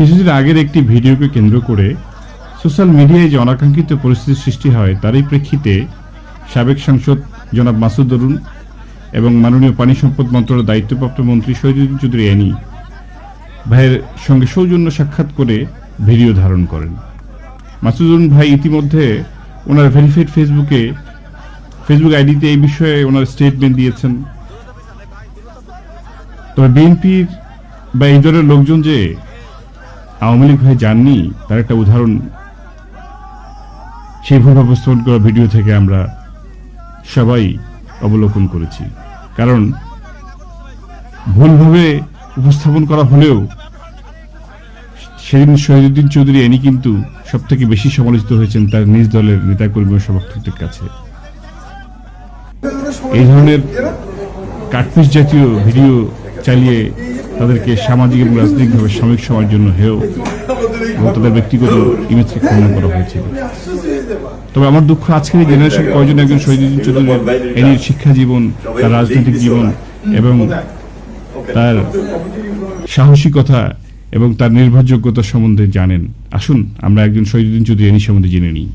কিছুদিন আগের একটি ভিডিওকে কেন্দ্র করে সোশ্যাল মিডিয়ায় যে অনাকাঙ্ক্ষিত পরিস্থিতির সৃষ্টি হয় তারই প্রেক্ষিতে সাবেক সাংসদ জনাব মাসুদ অরুণ এবং মাননীয় পানি সম্পদ মন্ত্রণালয়ের দায়িত্বপ্রাপ্ত মন্ত্রী শহীদুদ্দিন চৌধুরী এনি ভাইয়ের সঙ্গে সৌজন্য সাক্ষাৎ করে ভিডিও ধারণ করেন। মাসুদ অরুণ ভাই ইতিমধ্যে ওনার ভেরিফাইড ফেসবুক আইডিতে এই বিষয়ে ওনার স্টেটমেন্ট দিয়েছেন। তবে বিএনপির বা এই দলের লোকজন যে আওয়ামী লীগ হয়ে যাননি তার একটা উদাহরণ সেই ভুল উপস্থাপন করা ভিডিও থেকে আমরা সবাই অবলোকন করেছি। কারণ ভুলভাবে উপস্থাপন করা হলেও সেদিন শহীদুদ্দিন চৌধুরী এনি কিন্তু সব থেকে বেশি সমালোচিত হয়েছেন তার নিজ দলের নেতাকর্মী ও সমর্থকদের কাছে। এই ধরনের কাটপিস জাতীয় ভিডিও চালিয়ে তাদেরকে সামাজিক এবং রাজনৈতিকভাবে সাময়িক সময়ের জন্য হেয় এবং তাদের ব্যক্তিগত ইমেজকে খনন করা হয়েছিল। তবে আমার দুঃখ আজকের এই জেনারেশন কয়জন একজন শহীদুদ্দিন চৌধুরী এনির শিক্ষা জীবন, তার রাজনৈতিক জীবন এবং তার সাহসিকতা এবং তার নির্ভরযোগ্যতা সম্বন্ধে জানেন। আসুন আমরা একজন শহীদুদ্দিন চৌধুরী এনি সম্বন্ধে জেনে নিই।